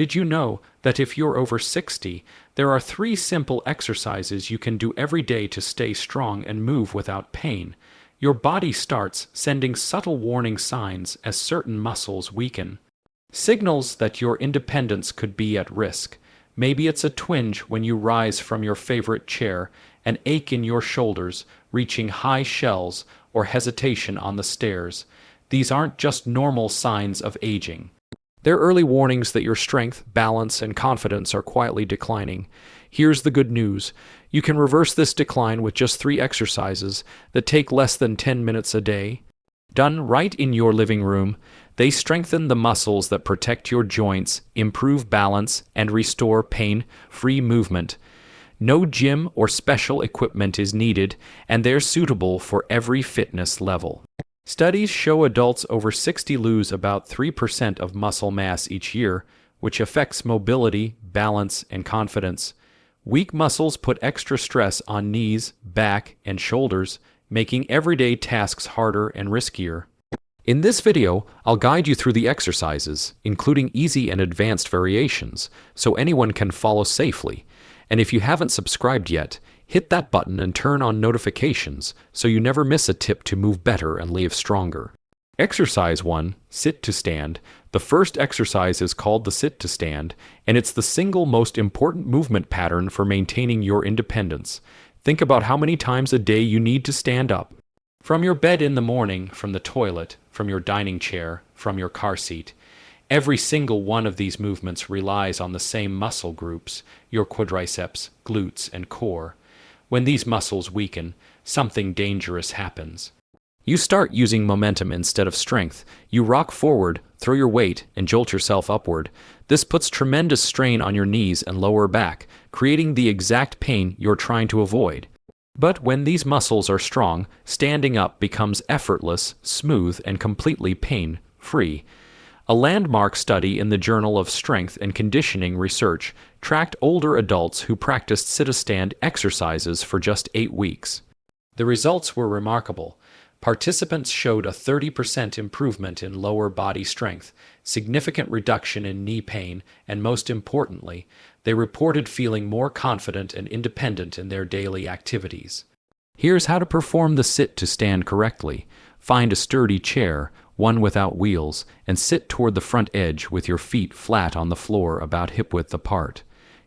Did you know that if you're over 60, there are 3 simple exercises you can do every day to stay strong and move without pain? Your body starts sending subtle warning signs as certain muscles weaken. Signals that your independence could be at risk. Maybe it's a twinge when you rise from your favorite chair, an ache in your shoulders, reaching high shelves, or hesitation on the stairs. These aren't just normal signs of aging. They're early warnings that your strength, balance, and confidence are quietly declining. Here's the good news. You can reverse this decline with just 3 exercises that take less than 10 minutes a day. Done right in your living room, they strengthen the muscles that protect your joints, improve balance, and restore pain-free movement. No gym or special equipment is needed, and they're suitable for every fitness level. Studies show adults over 60 lose about 3% of muscle mass each year, which affects mobility, balance, and confidence. Weak muscles put extra stress on knees, back, and shoulders, making everyday tasks harder and riskier. In this video, I'll guide you through the exercises, including easy and advanced variations, so anyone can follow safely. And if you haven't subscribed yet, hit that button and turn on notifications so you never miss a tip to move better and live stronger. Exercise 1, sit to stand. The first exercise is called the sit to stand, and it's the single most important movement pattern for maintaining your independence. Think about how many times a day you need to stand up. From your bed in the morning, from the toilet, from your dining chair, from your car seat. Every single one of these movements relies on the same muscle groups, your quadriceps, glutes, and core. When these muscles weaken, something dangerous happens. You start using momentum instead of strength. You rock forward, throw your weight, and jolt yourself upward. This puts tremendous strain on your knees and lower back, creating the exact pain you're trying to avoid. But when these muscles are strong, standing up becomes effortless, smooth, and completely pain-free. A landmark study in the Journal of Strength and Conditioning Research tracked older adults who practiced sit-to-stand exercises for just 8 weeks. The results were remarkable. Participants showed a 30% improvement in lower body strength, significant reduction in knee pain, and most importantly, they reported feeling more confident and independent in their daily activities. Here's how to perform the sit-to-stand correctly. Find a sturdy chair, one without wheels, and sit toward the front edge with your feet flat on the floor about hip-width apart.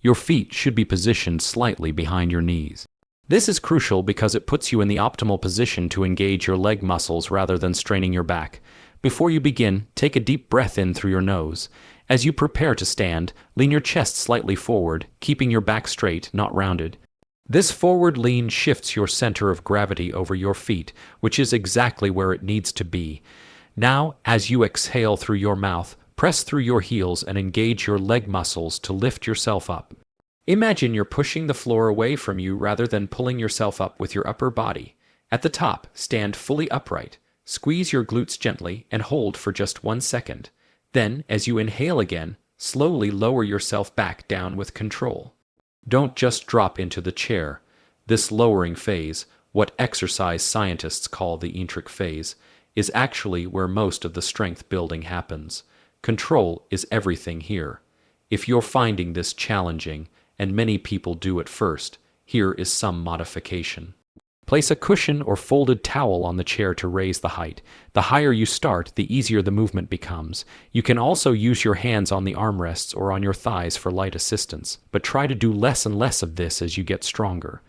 Your feet should be positioned slightly behind your knees. This is crucial because it puts you in the optimal position to engage your leg muscles rather than straining your back. Before you begin, take a deep breath in through your nose. As you prepare to stand, lean your chest slightly forward, keeping your back straight, not rounded. This forward lean shifts your center of gravity over your feet, which is exactly where it needs to be. Now, as you exhale through your mouth, press through your heels and engage your leg muscles to lift yourself up. Imagine you're pushing the floor away from you rather than pulling yourself up with your upper body. At the top, stand fully upright. Squeeze your glutes gently and hold for just 1 second. Then, as you inhale again, slowly lower yourself back down with control. Don't just drop into the chair. This lowering phase, what exercise scientists call the eccentric phase, is actually where most of the strength building happens. Control is everything here. If you're finding this challenging, and many people do at first, here is some modification. Place a cushion or folded towel on the chair to raise the height. The higher you start, the easier the movement becomes. You can also use your hands on the armrests or on your thighs for light assistance, but try to do less and less of this as you get stronger.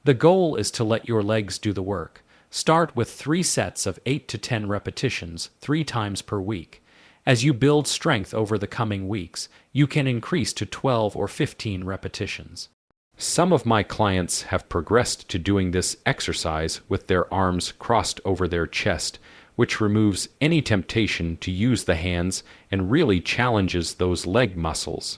The goal is to let your legs do the work. Start with 3 sets of 8 to 10 repetitions, 3 times per week. As you build strength over the coming weeks, you can increase to 12 or 15 repetitions. Some of my clients have progressed to doing this exercise with their arms crossed over their chest, which removes any temptation to use the hands and really challenges those leg muscles.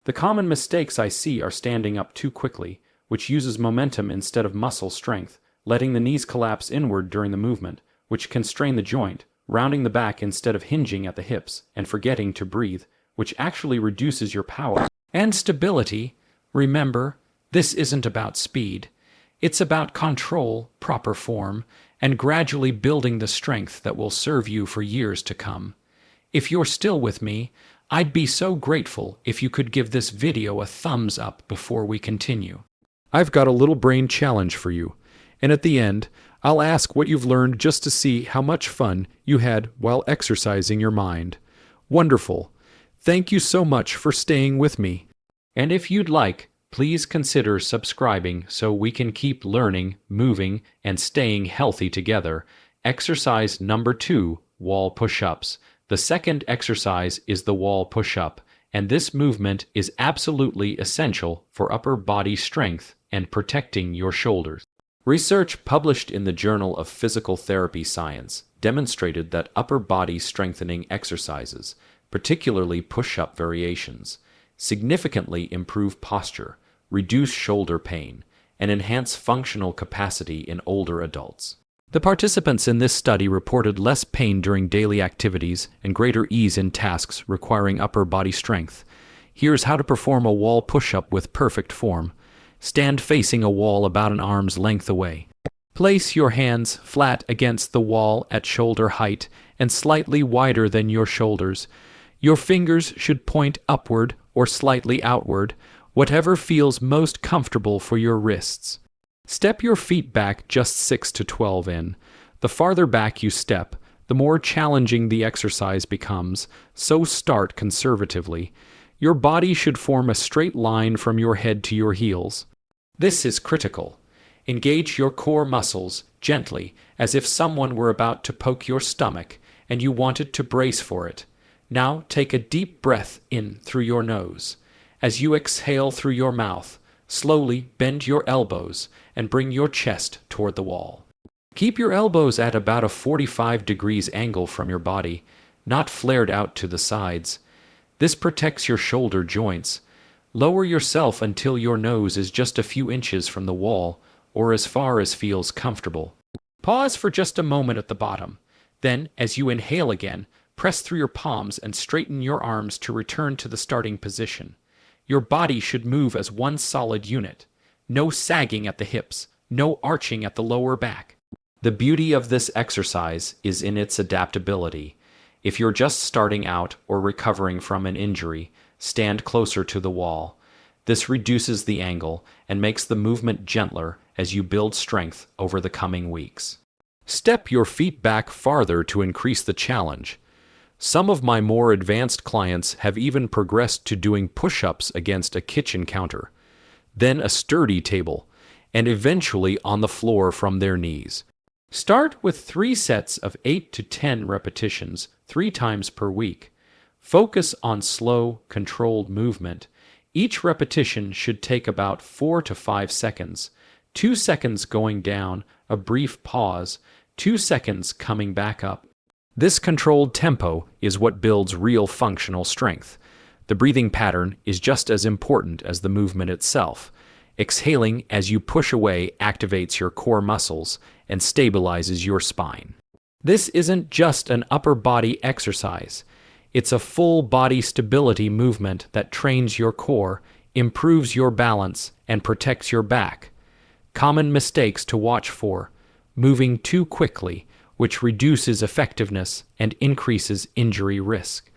The common mistakes I see are standing up too quickly, which uses momentum instead of muscle strength, letting the knees collapse inward during the movement, which can strain the joint, rounding the back instead of hinging at the hips, and forgetting to breathe, which actually reduces your power and stability. Remember, this isn't about speed. It's about control, proper form, and gradually building the strength that will serve you for years to come. If you're still with me, I'd be so grateful if you could give this video a thumbs up before we continue. I've got a little brain challenge for you, and at the end, I'll ask what you've learned just to see how much fun you had while exercising your mind. Wonderful. Thank you so much for staying with me. And if you'd like, please consider subscribing so we can keep learning, moving, and staying healthy together. Exercise number 2, wall push-ups. The second exercise is the wall push-up, and this movement is absolutely essential for upper body strength and protecting your shoulders. Research published in the Journal of Physical Therapy Science demonstrated that upper body strengthening exercises, particularly push-up variations, significantly improve posture, reduce shoulder pain, and enhance functional capacity in older adults. The participants in this study reported less pain during daily activities and greater ease in tasks requiring upper body strength. Here's how to perform a wall push-up with perfect form. Stand facing a wall about an arm's length away. Place your hands flat against the wall at shoulder height and slightly wider than your shoulders. Your fingers should point upward or slightly outward, whatever feels most comfortable for your wrists. Step your feet back just 6 to 12 in. The farther back you step, the more challenging the exercise becomes, so start conservatively. Your body should form a straight line from your head to your heels. This is critical. Engage your core muscles gently, as if someone were about to poke your stomach and you wanted to brace for it. Now take a deep breath in through your nose. As you exhale through your mouth, slowly bend your elbows and bring your chest toward the wall. Keep your elbows at about a 45 degrees angle from your body, not flared out to the sides. This protects your shoulder joints. Lower yourself until your nose is just a few inches from the wall, or as far as feels comfortable. Pause for just a moment at the bottom. Then, as you inhale again, press through your palms and straighten your arms to return to the starting position. Your body should move as one solid unit. No sagging at the hips, no arching at the lower back. The beauty of this exercise is in its adaptability. If you're just starting out or recovering from an injury, stand closer to the wall. This reduces the angle and makes the movement gentler as you build strength over the coming weeks. Step your feet back farther to increase the challenge. Some of my more advanced clients have even progressed to doing push-ups against a kitchen counter, then a sturdy table, and eventually on the floor from their knees. Start with 3 sets of 8 to 10 repetitions 3 times per week. Focus on slow, controlled movement. Each repetition should take about 4 to 5 seconds. 2 seconds going down, a brief pause, 2 seconds coming back up. This controlled tempo is what builds real functional strength. The breathing pattern is just as important as the movement itself. Exhaling as you push away activates your core muscles and stabilizes your spine. This isn't just an upper body exercise. It's a full body stability movement that trains your core, improves your balance, and protects your back. Common mistakes to watch for: moving too quickly, which reduces effectiveness and increases injury risk.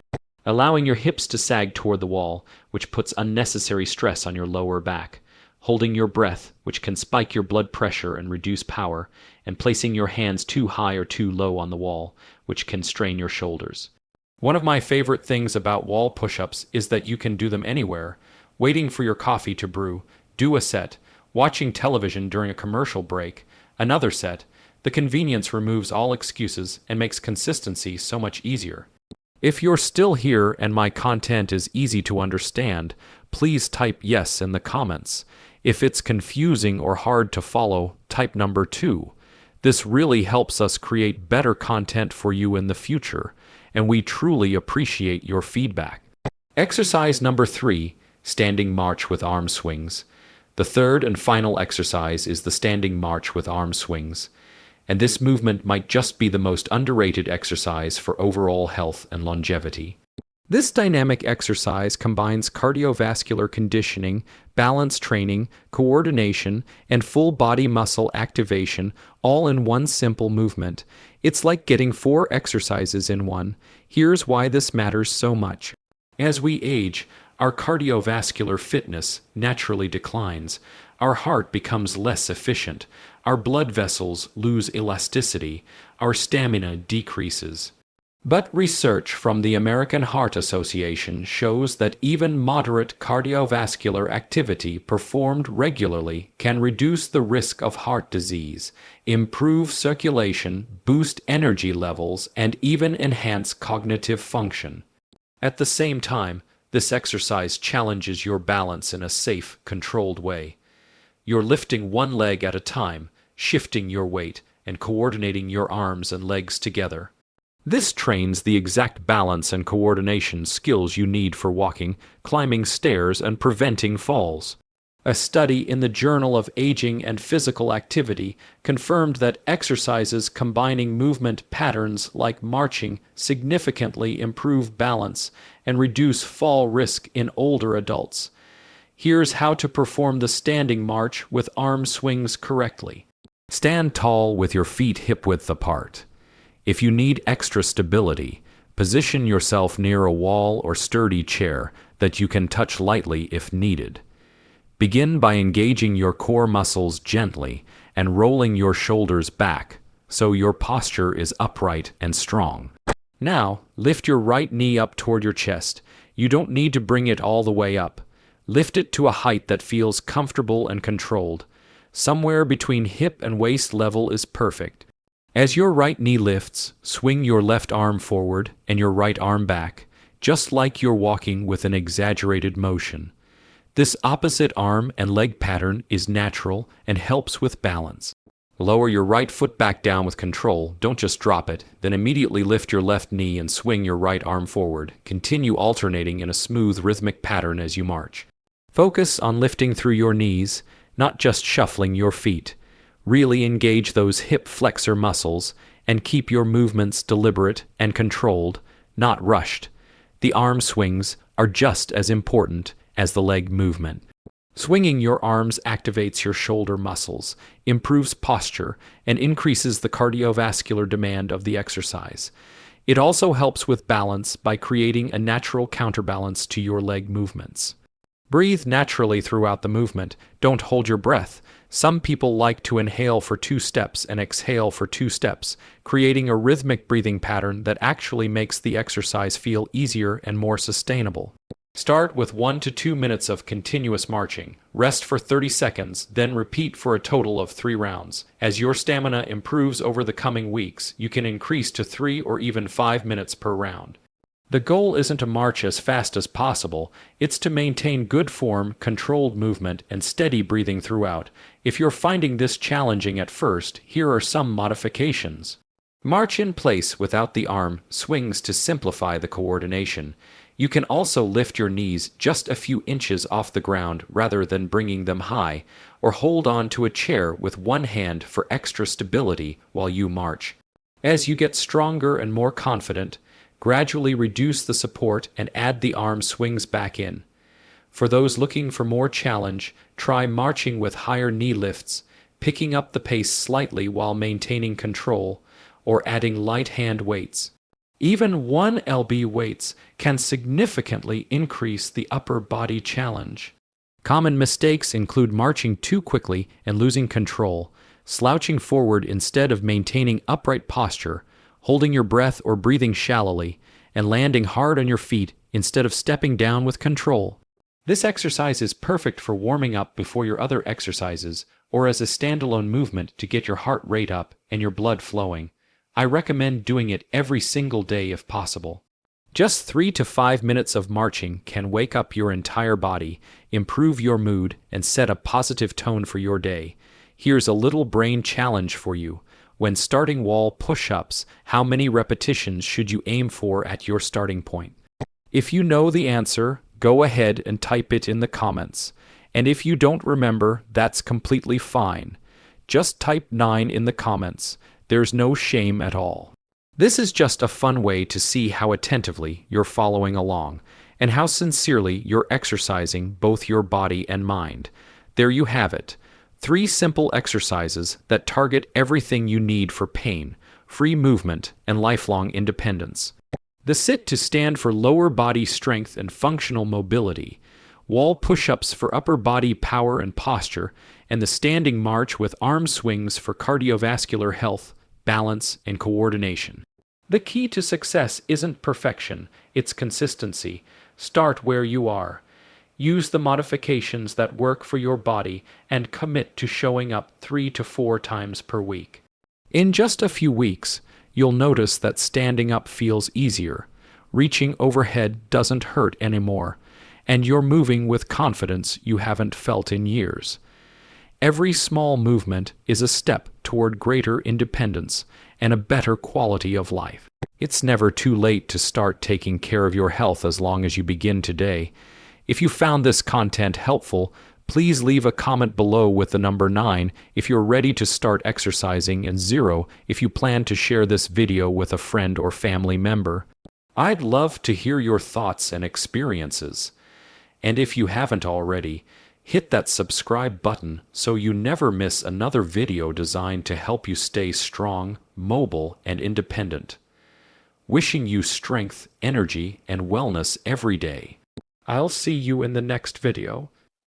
Allowing your hips to sag toward the wall, which puts unnecessary stress on your lower back. Holding your breath, which can spike your blood pressure and reduce power, and placing your hands too high or too low on the wall, which can strain your shoulders. One of my favorite things about wall push-ups is that you can do them anywhere: waiting for your coffee to brew, do a set, watching television during a commercial break, another set. The convenience removes all excuses and makes consistency so much easier. If you're still here and my content is easy to understand, please type yes in the comments. If it's confusing or hard to follow, type number 2. This really helps us create better content for you in the future, and we truly appreciate your feedback. Exercise number 3, standing march with arm swings. The third and final exercise is the standing march with arm swings, and this movement might just be the most underrated exercise for overall health and longevity. This dynamic exercise combines cardiovascular conditioning, balance training, coordination, and full body muscle activation all in one simple movement. It's like getting 4 exercises in one. Here's why this matters so much. As we age, our cardiovascular fitness naturally declines. Our heart becomes less efficient. Our blood vessels lose elasticity. Our stamina decreases. But research from the American Heart Association shows that even moderate cardiovascular activity performed regularly can reduce the risk of heart disease, improve circulation, boost energy levels, and even enhance cognitive function. At the same time, this exercise challenges your balance in a safe, controlled way. You're lifting one leg at a time, shifting your weight, and coordinating your arms and legs together. This trains the exact balance and coordination skills you need for walking, climbing stairs, and preventing falls. A study in the Journal of Aging and Physical Activity confirmed that exercises combining movement patterns like marching significantly improve balance and reduce fall risk in older adults. Here's how to perform the standing march with arm swings correctly. Stand tall with your feet hip-width apart. If you need extra stability, position yourself near a wall or sturdy chair that you can touch lightly if needed. Begin by engaging your core muscles gently and rolling your shoulders back so your posture is upright and strong. Now, lift your right knee up toward your chest. You don't need to bring it all the way up. Lift it to a height that feels comfortable and controlled. Somewhere between hip and waist level is perfect. As your right knee lifts, swing your left arm forward and your right arm back, just like you're walking with an exaggerated motion. This opposite arm and leg pattern is natural and helps with balance. Lower your right foot back down with control, don't just drop it, then immediately lift your left knee and swing your right arm forward. Continue alternating in a smooth rhythmic pattern as you march. Focus on lifting through your knees, not just shuffling your feet. Really engage those hip flexor muscles and keep your movements deliberate and controlled, not rushed. The arm swings are just as important as the leg movement. Swinging your arms activates your shoulder muscles, improves posture, and increases the cardiovascular demand of the exercise. It also helps with balance by creating a natural counterbalance to your leg movements. Breathe naturally throughout the movement. Don't hold your breath. Some people like to inhale for 2 steps and exhale for 2 steps, creating a rhythmic breathing pattern that actually makes the exercise feel easier and more sustainable. Start with 1 to 2 minutes of continuous marching. Rest for 30 seconds, then repeat for a total of 3 rounds. As your stamina improves over the coming weeks, you can increase to 3 or even 5 minutes per round. The goal isn't to march as fast as possible, it's to maintain good form, controlled movement, and steady breathing throughout. If you're finding this challenging at first, here are some modifications. March in place without the arm swings to simplify the coordination. You can also lift your knees just a few inches off the ground rather than bringing them high, or hold on to a chair with one hand for extra stability while you march. As you get stronger and more confident, gradually reduce the support and add the arm swings back in. For those looking for more challenge, try marching with higher knee lifts, picking up the pace slightly while maintaining control, or adding light hand weights. Even 1 lb weights can significantly increase the upper body challenge. Common mistakes include marching too quickly and losing control, slouching forward instead of maintaining upright posture, holding your breath or breathing shallowly, and landing hard on your feet instead of stepping down with control. This exercise is perfect for warming up before your other exercises or as a standalone movement to get your heart rate up and your blood flowing. I recommend doing it every single day if possible. Just 3 to 5 minutes of marching can wake up your entire body, improve your mood, and set a positive tone for your day. Here's a little brain challenge for you. When starting wall push-ups, how many repetitions should you aim for at your starting point? If you know the answer, go ahead and type it in the comments. And if you don't remember, that's completely fine. Just type 9 in the comments. There's no shame at all. This is just a fun way to see how attentively you're following along and how sincerely you're exercising both your body and mind. There you have it. 3 simple exercises that target everything you need for pain, free movement, and lifelong independence. The sit to stand for lower body strength and functional mobility, wall push-ups for upper body power and posture, and the standing march with arm swings for cardiovascular health, balance, and coordination. The key to success isn't perfection, it's consistency. Start where you are. Use the modifications that work for your body and commit to showing up 3 to 4 times per week. In just a few weeks, you'll notice that standing up feels easier, reaching overhead doesn't hurt anymore, and you're moving with confidence you haven't felt in years. Every small movement is a step toward greater independence and a better quality of life. It's never too late to start taking care of your health as long as you begin today. If you found this content helpful, please leave a comment below with the number 9 if you're ready to start exercising and 0 if you plan to share this video with a friend or family member. I'd love to hear your thoughts and experiences. And if you haven't already, hit that subscribe button so you never miss another video designed to help you stay strong, mobile, and independent. Wishing you strength, energy, and wellness every day. I'll see you in the next video.